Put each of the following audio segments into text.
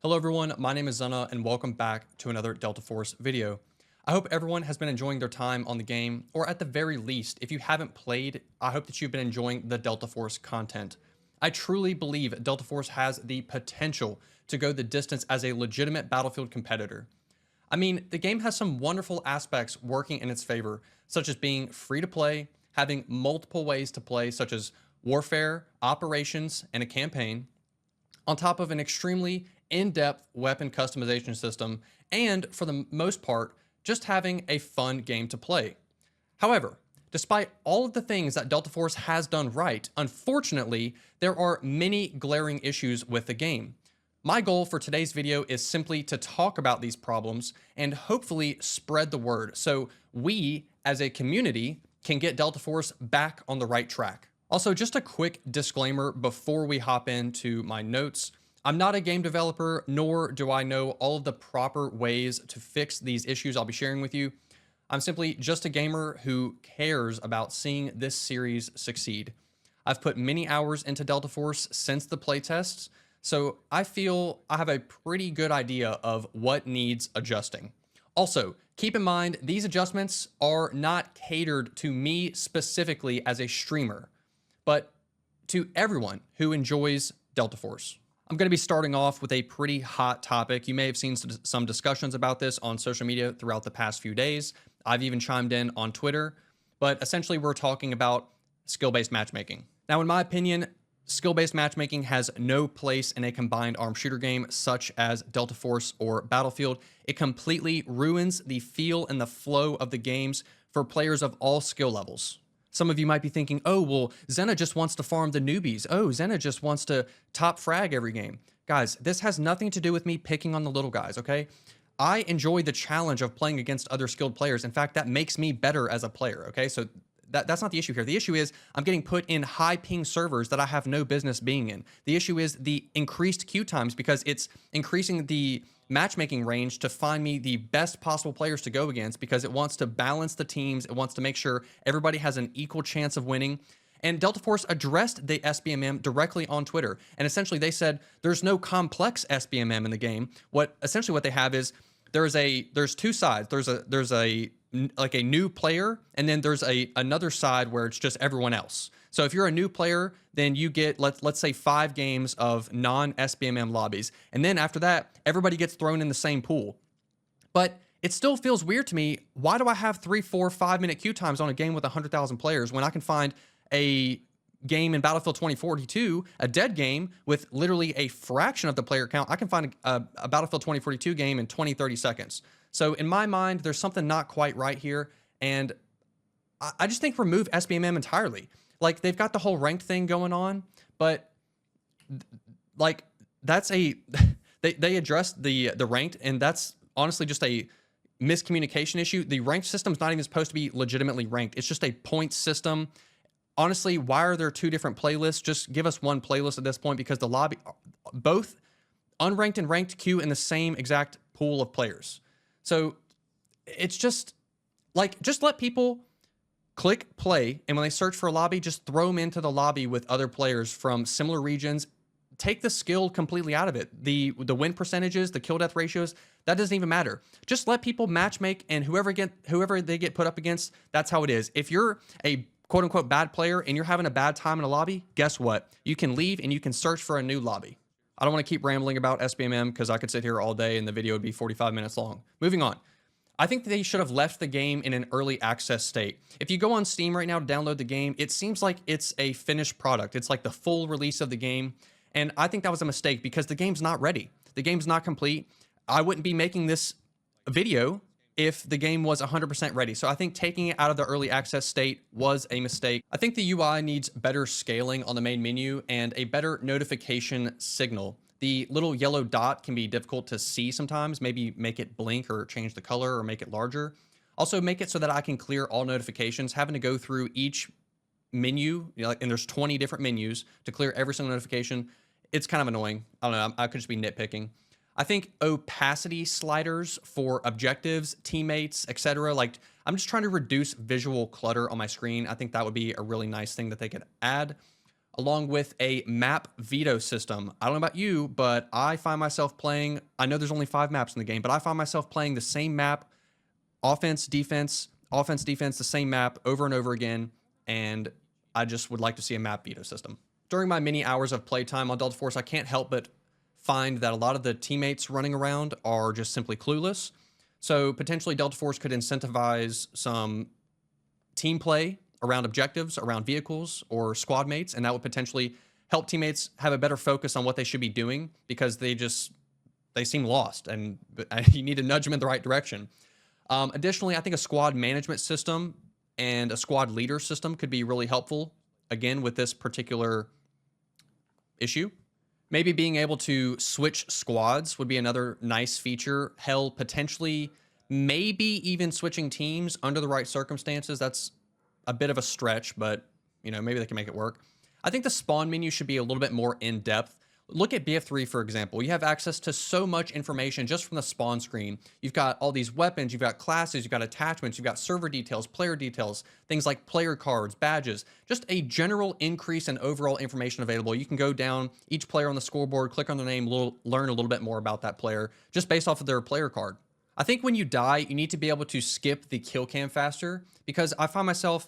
Hello everyone, my name is Zena and welcome back to another Delta Force video. I hope everyone has been enjoying their time on the game, or at the very least, if you haven't played, I hope that you've been enjoying the Delta Force content. I truly believe Delta Force has the potential to go the distance as a legitimate Battlefield competitor. I mean, the game has some wonderful aspects working in its favor, such as being free to play, having multiple ways to play, such as warfare, operations, and a campaign, on top of an extremely in-depth weapon customization system, and for the most part, just having a fun game to play. However, despite all of the things that Delta Force has done right, unfortunately, there are many glaring issues with the game. My goal for today's video is simply to talk about these problems and hopefully spread the word so we, as a community, can get Delta Force back on the right track. Also, just a quick disclaimer before we hop into my notes. I'm not a game developer, nor do I know all of the proper ways to fix these issues I'll be sharing with you. I'm simply just a gamer who cares about seeing this series succeed. I've put many hours into Delta Force since the playtests, so I feel I have a pretty good idea of what needs adjusting. Also, keep in mind, these adjustments are not catered to me specifically as a streamer, but to everyone who enjoys Delta Force. I'm going to be starting off with a pretty hot topic. You may have seen some discussions about this on social media throughout the past few days. I've even chimed in on Twitter, but essentially we're talking about skill-based matchmaking. Now, in my opinion, skill-based matchmaking has no place in a combined armed shooter game such as Delta Force or Battlefield. It completely ruins the feel and the flow of the games for players of all skill levels. Some of you might be thinking, oh, well, Zena just wants to farm the newbies. Oh, Zena just wants to top frag every game. Guys, this has nothing to do with me picking on the little guys, okay? I enjoy the challenge of playing against other skilled players. In fact, that makes me better as a player, okay? So that's not the issue here. The issue is I'm getting put in high ping servers that I have no business being in. The issue is the increased queue times because it's increasing the matchmaking range to find me the best possible players to go against because it wants to balance the teams. It wants to make sure everybody has an equal chance of winning. And Delta Force addressed the SBMM directly on Twitter. And essentially they said there's no complex SBMM in the game. What they have is there's two sides. There's a like a new player, and then there's another side where it's just everyone else. So if you're a new player, then you get, let's say 5 games of non-SBMM lobbies. And then after that, everybody gets thrown in the same pool. But it still feels weird to me. Why do I have 3, 4, 5-minute queue times on a game with 100,000 players when I can find a game in Battlefield 2042, a dead game with literally a fraction of the player count? I can find a Battlefield 2042 game in 20, 30 seconds. So in my mind, there's something not quite right here. And I just think remove SBMM entirely. Like, they've got the whole ranked thing going on, but like that's they addressed the ranked, and that's honestly just a miscommunication issue. The ranked system's not even supposed to be legitimately ranked. It's just a point system. Honestly, why are there 2 different playlists? Just give us one playlist at this point, because the lobby, both unranked and ranked queue in the same exact pool of players. So it's just like, just let people click play, and when they search for a lobby, just throw them into the lobby with other players from similar regions. Take the skill completely out of it. The win percentages, the kill death ratios, that doesn't even matter. Just let people match make, and whoever they get put up against, that's how it is. If you're a quote unquote bad player and you're having a bad time in a lobby, guess what? You can leave and you can search for a new lobby. I don't want to keep rambling about SBMM because I could sit here all day and the video would be 45 minutes long. Moving on. I think they should have left the game in an early access state. If you go on Steam right now to download the game, it seems like it's a finished product. It's like the full release of the game. And I think that was a mistake because the game's not ready. The game's not complete. I wouldn't be making this video if the game was 100% ready. So I think taking it out of the early access state was a mistake. I think the UI needs better scaling on the main menu and a better notification signal. The little yellow dot can be difficult to see sometimes. Maybe make it blink or change the color or make it larger. Also make it so that I can clear all notifications. Having to go through each menu, and there's 20 different menus to clear every single notification. It's kind of annoying. I don't know. I could just be nitpicking. I think opacity sliders for objectives, teammates, etc. Like, I'm just trying to reduce visual clutter on my screen. I think that would be a really nice thing that they could add. along with a map veto system. I don't know about you, but I find myself playing, I know there's only 5 maps in the game, but I find myself playing the same map, offense, defense, the same map over and over again, and I just would like to see a map veto system. During my many hours of playtime on Delta Force, I can't help but find that a lot of the teammates running around are just simply clueless. So potentially Delta Force could incentivize some team play around objectives, around vehicles or squad mates, and that would potentially help teammates have a better focus on what they should be doing because they seem lost, and you need to nudge them in the right direction. Additionally, I think a squad management system and a squad leader system could be really helpful, again, with this particular issue. Maybe being able to switch squads would be another nice feature. Hell, potentially, maybe even switching teams under the right circumstances. That's a bit of a stretch, but maybe they can make it work. I think the spawn menu should be a little bit more in-depth. Look at BF3, for example. You have access to so much information just from the spawn screen. You've got all these weapons, you've got classes, you've got attachments, you've got server details, player details, things like player cards, badges, just a general increase in overall information available. You can go down each player on the scoreboard, click on their name, learn a little bit more about that player just based off of their player card. I think when you die, you need to be able to skip the kill cam faster, because I find myself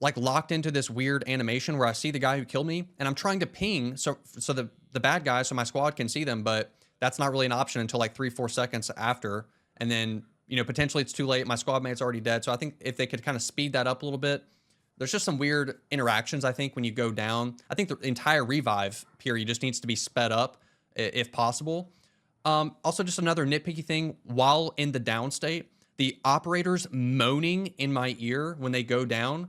like locked into this weird animation where I see the guy who killed me and I'm trying to ping so the bad guy so my squad can see them, but that's not really an option until like 3-4 seconds after. And then, potentially it's too late. My squad mate's already dead. So I think if they could kind of speed that up a little bit, there's just some weird interactions, I think, when you go down. I think the entire revive period just needs to be sped up if possible. Also, just another nitpicky thing, while in the down state, the operators moaning in my ear when they go down,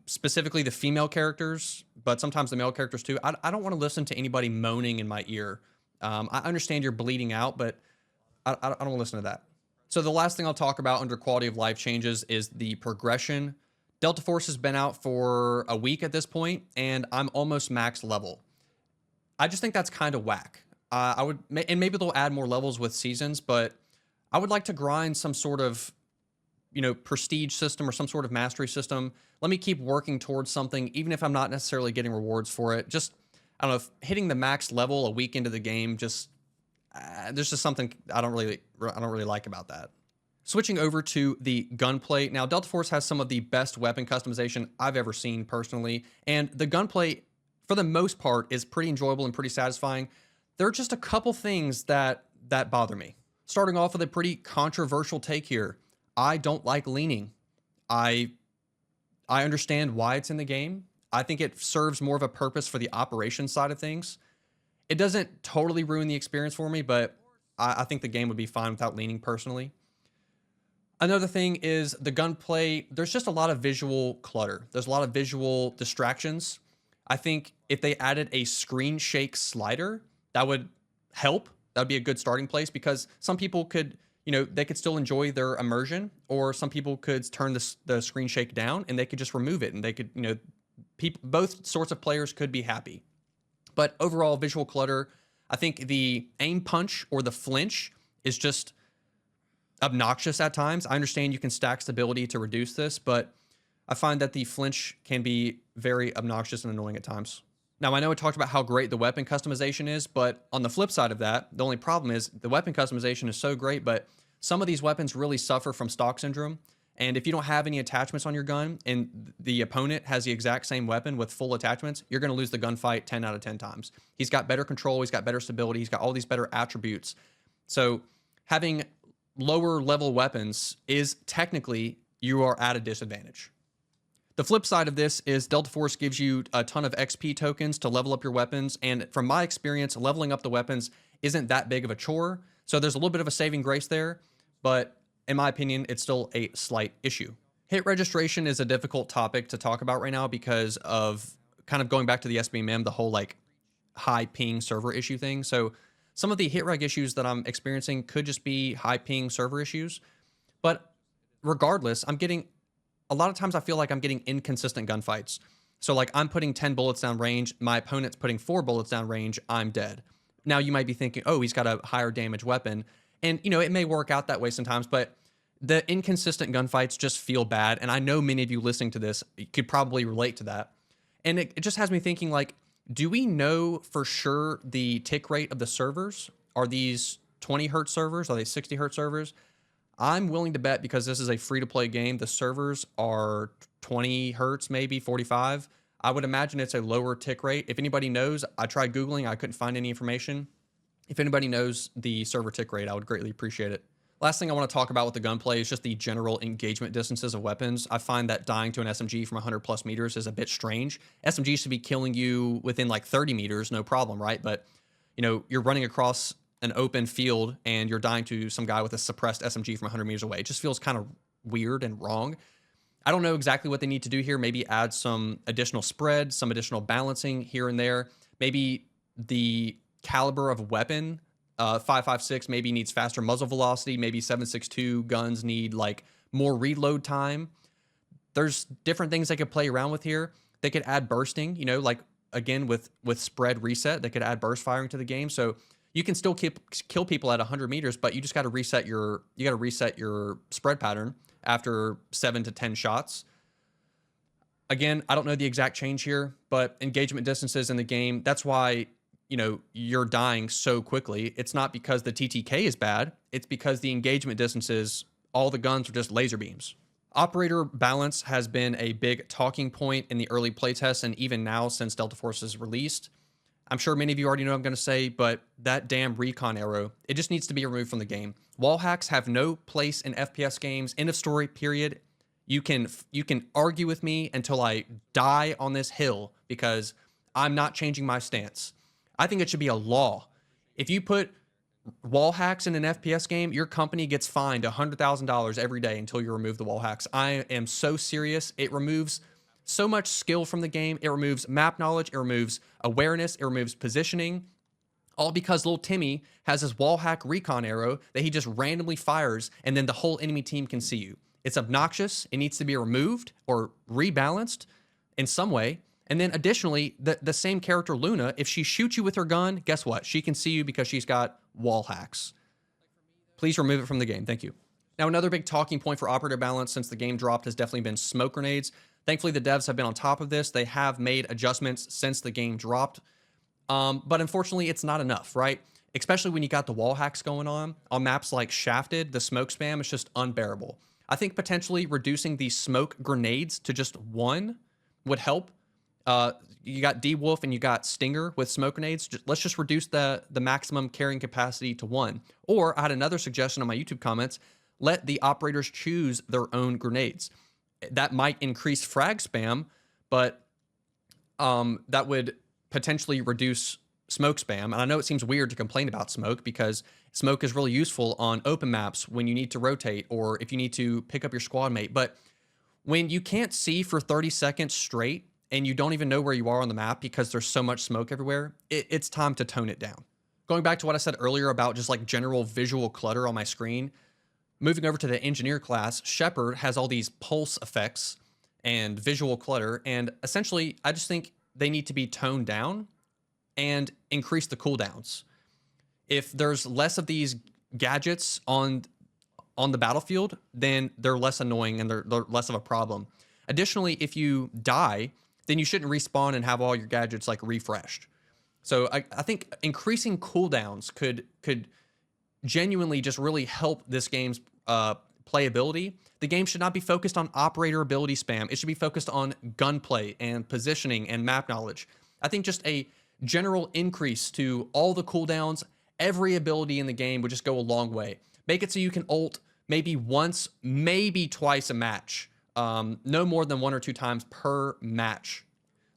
specifically the female characters, but sometimes the male characters too. I don't want to listen to anybody moaning in my ear. I understand you're bleeding out, but I don't want to listen to that. So the last thing I'll talk about under quality of life changes is the progression. Delta Force has been out for a week at this point, and I'm almost max level. I just think that's kind of whack. And maybe they'll add more levels with seasons, but I would like to grind some sort of prestige system or some sort of mastery system. Let me keep working towards something, even if I'm not necessarily getting rewards for it. Just, I don't know, if hitting the max level a week into the game, just, there's just something I don't really like about that. Switching over to the gunplay. Now, Delta Force has some of the best weapon customization I've ever seen personally. And the gunplay, for the most part, is pretty enjoyable and pretty satisfying. There are just a couple things that bother me. Starting off with a pretty controversial take here. I don't like leaning. I understand why it's in the game. I think it serves more of a purpose for the operations side of things. It doesn't totally ruin the experience for me, but I think the game would be fine without leaning personally. Another thing is the gunplay. There's just a lot of visual clutter. There's a lot of visual distractions. I think if they added a screen shake slider, that would help. That would be a good starting place, because some people could, they could still enjoy their immersion, or some people could turn the screen shake down and they could just remove it, and they could, both sorts of players could be happy. But overall visual clutter, I think the aim punch or the flinch is just obnoxious at times. I understand you can stack stability to reduce this, but I find that the flinch can be very obnoxious and annoying at times. Now, I know I talked about how great the weapon customization is, but on the flip side of that, the only problem is the weapon customization is so great, but some of these weapons really suffer from stock syndrome. And if you don't have any attachments on your gun and the opponent has the exact same weapon with full attachments, you're going to lose the gunfight 10 out of 10 times. He's got better control. He's got better stability. He's got all these better attributes. So having lower level weapons is technically, you are at a disadvantage. The flip side of this is Delta Force gives you a ton of XP tokens to level up your weapons. And from my experience, leveling up the weapons isn't that big of a chore. So there's a little bit of a saving grace there, but in my opinion, it's still a slight issue. Hit registration is a difficult topic to talk about right now because of kind of going back to the SBMM, the whole like high ping server issue thing. So some of the hit reg issues that I'm experiencing could just be high ping server issues. But regardless, a lot of times I feel like I'm getting inconsistent gunfights. So like I'm putting 10 bullets down range, my opponent's putting 4 bullets down range, I'm dead. Now you might be thinking, oh, he's got a higher damage weapon. And it may work out that way sometimes, but the inconsistent gunfights just feel bad. And I know many of you listening to this could probably relate to that. And it just has me thinking, like, do we know for sure the tick rate of the servers? Are these 20 hertz servers? Are they 60 hertz servers? I'm willing to bet, because this is a free to play game, the servers are 20 hertz, maybe 45. I would imagine it's a lower tick rate. If anybody knows, I tried Googling, I couldn't find any information. If anybody knows the server tick rate, I would greatly appreciate it. Last thing I want to talk about with the gunplay is just the general engagement distances of weapons. I find that dying to an SMG from 100 plus meters is a bit strange. SMGs should be killing you within like 30 meters, no problem, right? But, you know, you're running across an open field and you're dying to some guy with a suppressed SMG from 100 meters away. It just feels kind of weird and wrong. I don't know exactly what they need to do here. Maybe add some additional spread, some additional balancing here and there. Maybe the caliber of weapon, 5.56 maybe needs faster muzzle velocity. Maybe 7.62 guns need like more reload time. There's different things they could play around with here. They could add bursting, you know, like again with spread reset, they could add burst firing to the game. So you can still kill people at 100 meters, but you just got to reset your spread pattern after 7 to 10 shots. Again, I don't know the exact change here, but engagement distances in the game, that's why, you know, you're dying so quickly. It's not because the TTK is bad. It's because the engagement distances, all the guns are just laser beams. Operator balance has been a big talking point in the early playtests and even now since Delta Force is released. I'm sure many of you already know what I'm going to say, but that damn recon arrow, it just needs to be removed from the game. Wall hacks have no place in FPS games. End of story, period. You can argue with me until I die on this hill because I'm not changing my stance. I think it should be a law. If you put wall hacks in an FPS game, your company gets fined $100,000 every day until you remove the wall hacks. I am so serious. It removes so much skill from the game. It removes map knowledge. It removes awareness. It removes positioning. All because little Timmy has his wall hack recon arrow that he just randomly fires and then the whole enemy team can see you. It's obnoxious. It needs to be removed or rebalanced in some way. And then additionally, the same character Luna, if she shoots you with her gun, guess what? She can see you because she's got wall hacks. Please remove it from the game. Thank you. Now, another big talking point for operator balance since the game dropped has definitely been smoke grenades. Thankfully, the devs have been on top of this. They have made adjustments since the game dropped. But unfortunately, it's not enough, right? Especially when you got the wall hacks going on maps like Shafted, the smoke spam is just unbearable. I think potentially reducing the smoke grenades to just one would help. You got D-Wolf and you got Stinger with smoke grenades. Let's just reduce the maximum carrying capacity to one. Or I had another suggestion on my YouTube comments. Let the operators choose their own grenades. That might increase frag spam, but that would potentially reduce smoke spam. And I know it seems weird to complain about smoke because smoke is really useful on open maps when you need to rotate or if you need to pick up your squad mate. But when you can't see for 30 seconds straight and you don't even know where you are on the map because there's so much smoke everywhere, it's time to tone it down. Going back to what I said earlier about just like general visual clutter on my screen, moving over to the engineer class, Shepard has all these pulse effects and visual clutter. And essentially, I just think they need to be toned down and increase the cooldowns. If there's less of these gadgets on the battlefield, then they're less annoying and they're less of a problem. Additionally, if you die, then you shouldn't respawn and have all your gadgets like refreshed. So I think increasing cooldowns could genuinely just really help this game's playability. The game should not be focused on operator ability spam. It should be focused on gunplay and positioning and map knowledge. I think just a general increase to all the cooldowns, every ability in the game would just go a long way. Make it so you can ult maybe once, maybe twice a match. No more than 1 or 2 times per match.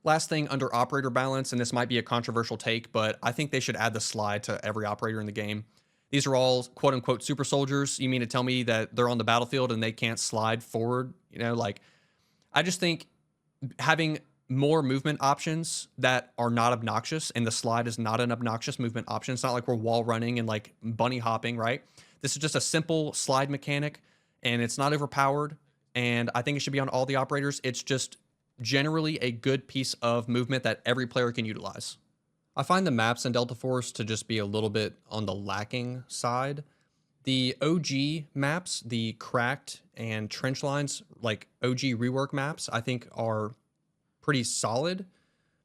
Last thing under operator balance, and this might be a controversial take, but I think they should add the slide to every operator in the game. These are all quote unquote super soldiers. You mean to tell me that they're on the battlefield and they can't slide forward? You know, like, I just think having more movement options that are not obnoxious, and the slide is not an obnoxious movement option. It's not like we're wall running and like bunny hopping, right? This is just a simple slide mechanic and it's not overpowered. And I think it should be on all the operators. It's just generally a good piece of movement that every player can utilize. I find the maps in Delta Force to just be a little bit on the lacking side. The OG maps, the cracked and trench lines, like OG rework maps, I think are pretty solid.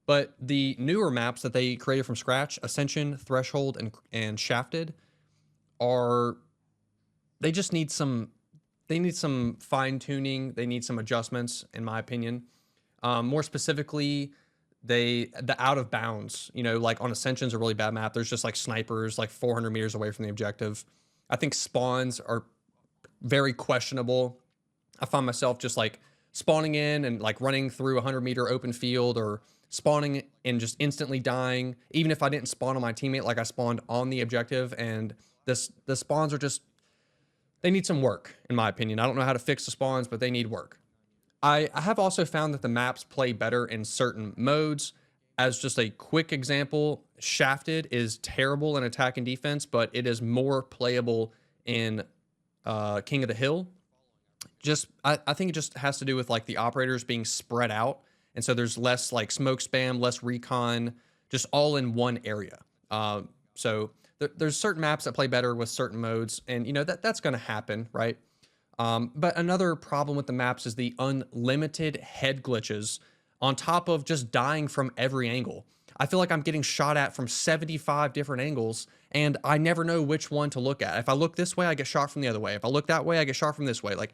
But the newer maps that they created from scratch, Ascension, Threshold, and Shafted, are they just need some fine tuning. They need some adjustments, in my opinion. More specifically, the out of bounds, like on Ascension's a really bad map. There's just like snipers like 400 meters away from the objective. I think spawns are very questionable. I find myself just like spawning in and like running through a 100-meter open field, or spawning and just instantly dying, even if I didn't spawn on my teammate, like I spawned on the objective. And the spawns are just, they need some work, in my opinion. I don't know how to fix the spawns, but they need work. I have also found that the maps play better in certain modes. As just a quick example, Shafted is terrible in attack and defense, but it is more playable in King of the Hill. I think it just has to do with like the operators being spread out, and so there's less like smoke spam, less recon, just all in one area. So there's certain maps that play better with certain modes, and that's going to happen, right? But another problem with the maps is the unlimited head glitches on top of just dying from every angle. I feel like I'm getting shot at from 75 different angles, and I never know which one to look at. If I look this way, I get shot from the other way. If I look that way, I get shot from this way. Like,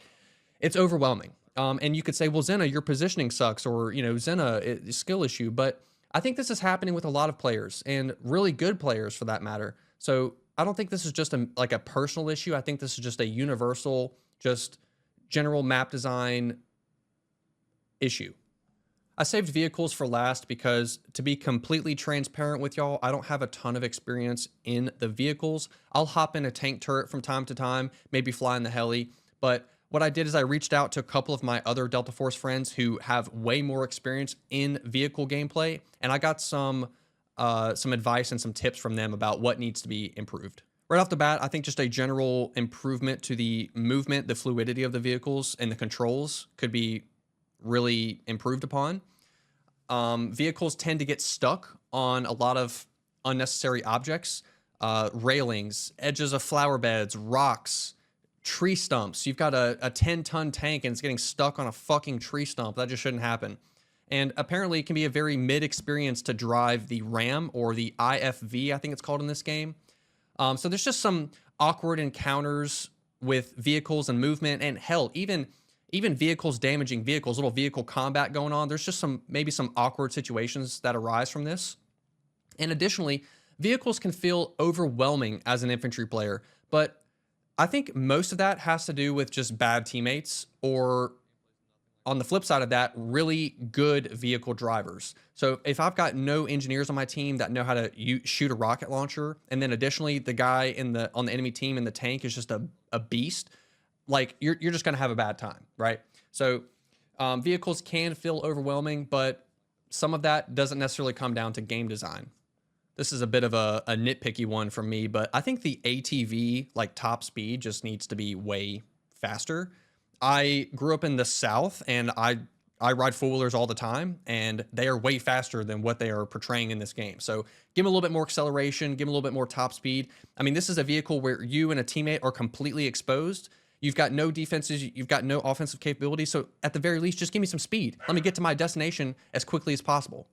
it's overwhelming. And you could say, well, Zena, your positioning sucks, or, Zena, it's a skill issue. But I think this is happening with a lot of players, and really good players for that matter. So I don't think this is just like a personal issue. I think this is just a universal, just general map design issue. I saved vehicles for last because, to be completely transparent with y'all, I don't have a ton of experience in the vehicles. I'll hop in a tank turret from time to time, maybe fly in the heli. But what I did is I reached out to a couple of my other Delta Force friends who have way more experience in vehicle gameplay, and I got some advice and some tips from them about what needs to be improved. Right off the bat, I think just a general improvement to the movement, the fluidity of the vehicles, and the controls could be really improved upon. Vehicles tend to get stuck on a lot of unnecessary objects, railings, edges of flower beds, rocks, tree stumps. You've got a 10-ton tank and it's getting stuck on a fucking tree stump. That just shouldn't happen. And apparently it can be a very mid experience to drive the Ram, or the IFV, I think it's called in this game. So there's just some awkward encounters with vehicles and movement, and hell, even vehicles damaging vehicles, little vehicle combat going on. There's just maybe some awkward situations that arise from this. And additionally, vehicles can feel overwhelming as an infantry player, but I think most of that has to do with just bad teammates, or on the flip side of that, really good vehicle drivers. So if I've got no engineers on my team that know how to shoot a rocket launcher, and then additionally the guy on the enemy team in the tank is just a beast, like you're just going to have a bad time, right? So vehicles can feel overwhelming, but some of that doesn't necessarily come down to game design. This is a bit of a nitpicky one from me, but I think the ATV, like top speed, just needs to be way faster. I grew up in the South, and I ride four-wheelers all the time, and they are way faster than what they are portraying in this game. So give them a little bit more acceleration, give them a little bit more top speed. I mean, this is a vehicle where you and a teammate are completely exposed. You've got no defenses, you've got no offensive capability. So at the very least, just give me some speed. Let me get to my destination as quickly as possible.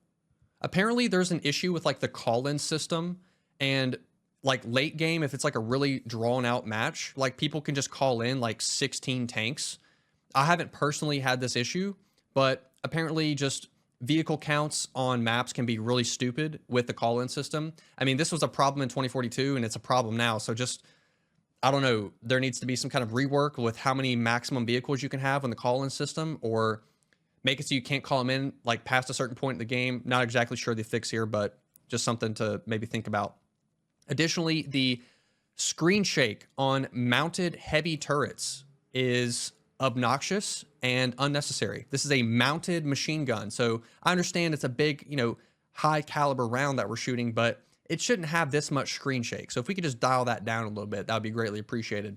Apparently, there's an issue with like the call-in system, and like late game, if it's like a really drawn out match, like people can just call in like 16 tanks. I haven't personally had this issue, but apparently just vehicle counts on maps can be really stupid with the call-in system. I mean, this was a problem in 2042 and it's a problem now. So just, I don't know, there needs to be some kind of rework with how many maximum vehicles you can have on the call-in system, or make it so you can't call them in like past a certain point in the game. Not exactly sure the fix here, but just something to maybe think about. Additionally, the screen shake on mounted heavy turrets is obnoxious and unnecessary. This is a mounted machine gun. So I understand it's a big, high caliber round that we're shooting, but it shouldn't have this much screen shake. So if we could just dial that down a little bit, that would be greatly appreciated.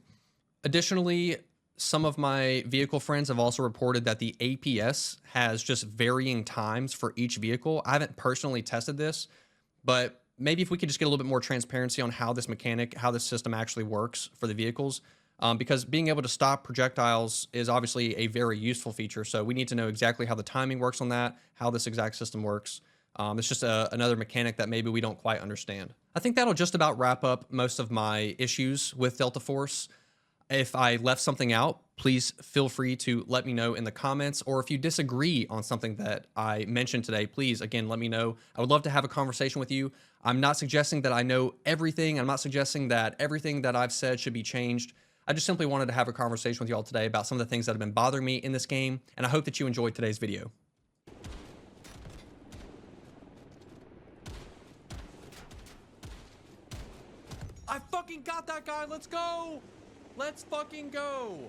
Additionally, some of my vehicle friends have also reported that the APS has just varying times for each vehicle. I haven't personally tested this, but maybe if we could just get a little bit more transparency on how this system actually works for the vehicles, because being able to stop projectiles is obviously a very useful feature. So we need to know exactly how the timing works on that, how this exact system works. It's just another mechanic that maybe we don't quite understand. I think that'll just about wrap up most of my issues with Delta Force. If I left something out, please feel free to let me know in the comments, or if you disagree on something that I mentioned today, please, again, let me know. I would love to have a conversation with you. I'm not suggesting that I know everything. I'm not suggesting that everything that I've said should be changed. I just simply wanted to have a conversation with you all today about some of the things that have been bothering me in this game, and I hope that you enjoyed today's video. I fucking got that guy. Let's go. Let's fucking go.